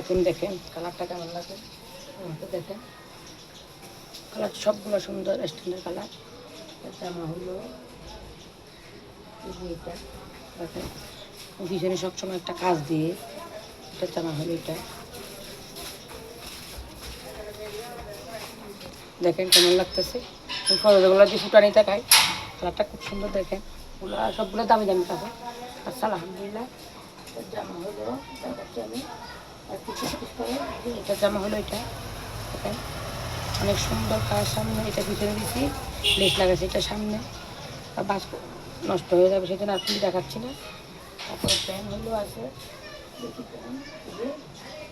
এখন দেখেন কালারটা কেমন লাগে, দেখেন কালার সবগুলো সুন্দর স্ট্যান্ডার্ড কালার। জামা হলো এটা, দেখেন পিছনে সবসময় একটা কাজ দিয়ে, এটা জামা হলো এটা, দেখেন কেমন লাগতেছে। ফরজগুলো যে ফুটানি দেখায়, কালারটা খুব সুন্দর। দেখেন ওগুলো সবগুলো দামি দামি কাপড়। আচ্ছা আলহামদুলিল্লাহ। জামা হলো দেখাচ্ছি আমি, এটা জামা হলো এটা, দেখেন অনেক সুন্দর কালার। সামনে এটা পিছনে দিচ্ছি, লেস লাগাচ্ছি এটা সামনে, আর বাস নষ্ট হয়ে যাবে সেজন্য আর খুলে দেখাচ্ছি না। তারপরে প্যান হলো আছে,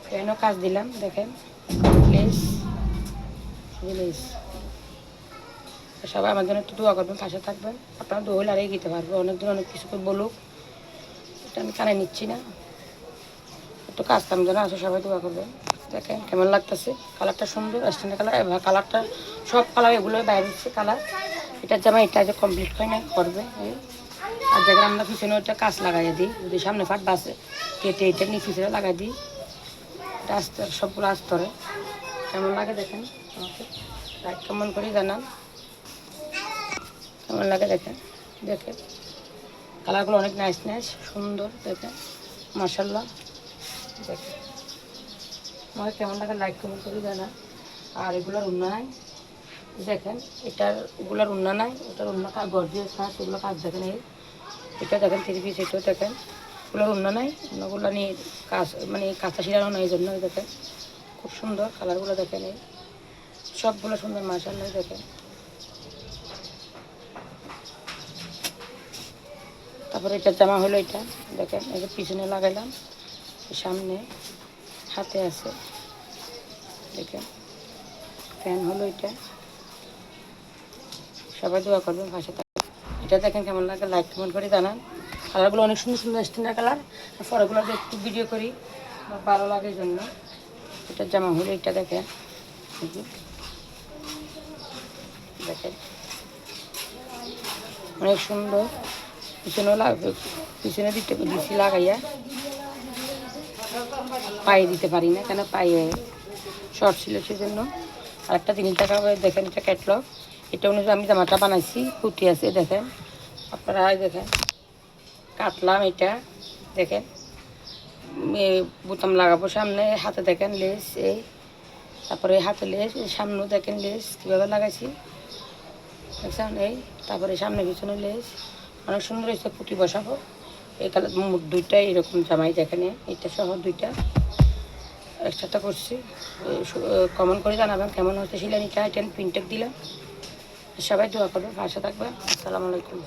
প্যানও কাজ দিলাম, দেখেন লেস লেস। সবাই আমার জন্য একটু দোয়া করবেন, পাশে থাকবেন। আপনারা দোয়া হলে আর এগিয়ে পারবো, অনেকদিন অনেক কিছু করে বলুক, এটা আমি কানে নিচ্ছি না। একটু কাজ কাম যেন আছে, সবাই দোয়া করবেন। দেখেন কেমন লাগতেছে, কালারটা সুন্দর স্ট্যান্ডার্ড কালার। এবার কালারটা সব কালার এগুলো বাইরে হচ্ছে কালার। এটার জামা এটা যে কমপ্লিট হয় না, করবে এই। আর দেখেন আমরা পিছনে ওইটা কাজ লাগাই দিই, যদি সামনে ফাট বাসে কেটে এটা নিয়ে পিছনে লাগাই দিই, এটা আস্তে সবগুলো আস্তরে। কেমন লাগে দেখেন, আমাকে লাইক কমেন্ট করে জানান কেমন লাগে। দেখেন দেখেন কালারগুলো অনেক নাইস নাইস সুন্দর, দেখেন মাশাআল্লাহ। দেখেন আমাকে কেমন লাগে লাইক কমেন্ট করে জানান। আর এগুলোর উন্না নাই, দেখেন এটার ওগুলোর উন্না নাই, ওটার উন্না কাজ গর্জিয়াস কাজ, সেগুলো কাজ দেখেন। এই এটা দেখেন 3 পিস, এটাও দেখেন ওগুলোর উন্না নাই, উন্নাগুলো নিয়ে কাজ মানে কাঁচা শিরানো নাই, এই জন্য দেখেন খুব সুন্দর কালারগুলো। দেখেন এই সবগুলো সুন্দর মাশাআল্লাহ। দেখেন তারপরে এটা জামা হলো এটা, দেখেন এই যে পিছনে লাগাইলাম, সামনে হাতে আছে, দেখেন ফ্যান হলো এটা। সবাই দোয়া করবেন, পাশে থাকবেন। এটা দেখেন কেমন লাগে লাইক কমেন্ট করে জানান। কালারগুলো অনেক সুন্দর সুন্দর স্ট্যান্ডার্ড কালার। পরেগুলো একটু ভিডিও করি, আমার ভালো লাগে এই জন্য। এটা জামা হলো এটা, দেখেন দেখেন অনেক সুন্দর। পিছনেও লাগবে, পিছনে দিচ্ছি লাগাইয়া, পায়ে দিতে পারি না কেন, পায়ে শর্ট ছিল সেজন্য। আর একটা জিনিস দেখাবো, দেখেন এটা ক্যাটলগ, এটা অনুযায়ী আমি জামাটা বানাইছি, কুর্তি আছে দেখেন আপনারা। দেখেন কাটলাম এটা, দেখেন বোতাম লাগাবো সামনে, হাতে দেখেন লেস এই, তারপরে হাতে লেস, সামনেও দেখেন লেস কীভাবে লাগাইছি দেখছেন এই, তারপরে সামনে পিছনে লেস অনেক সুন্দর হয়েছে। পুঁতি বসাবো এই কালার মুখ দুইটাই এরকম জামাই, দেখেন এটা সহ দুইটা একসাথে করছি। কমেন্ট করে জানাবেন কেমন হচ্ছে সিলানিটা। এটা প্রিন্টেক দিলাম। সবাই দোয়া করবেন, পাশে থাকবেন। আসসালামু আলাইকুম।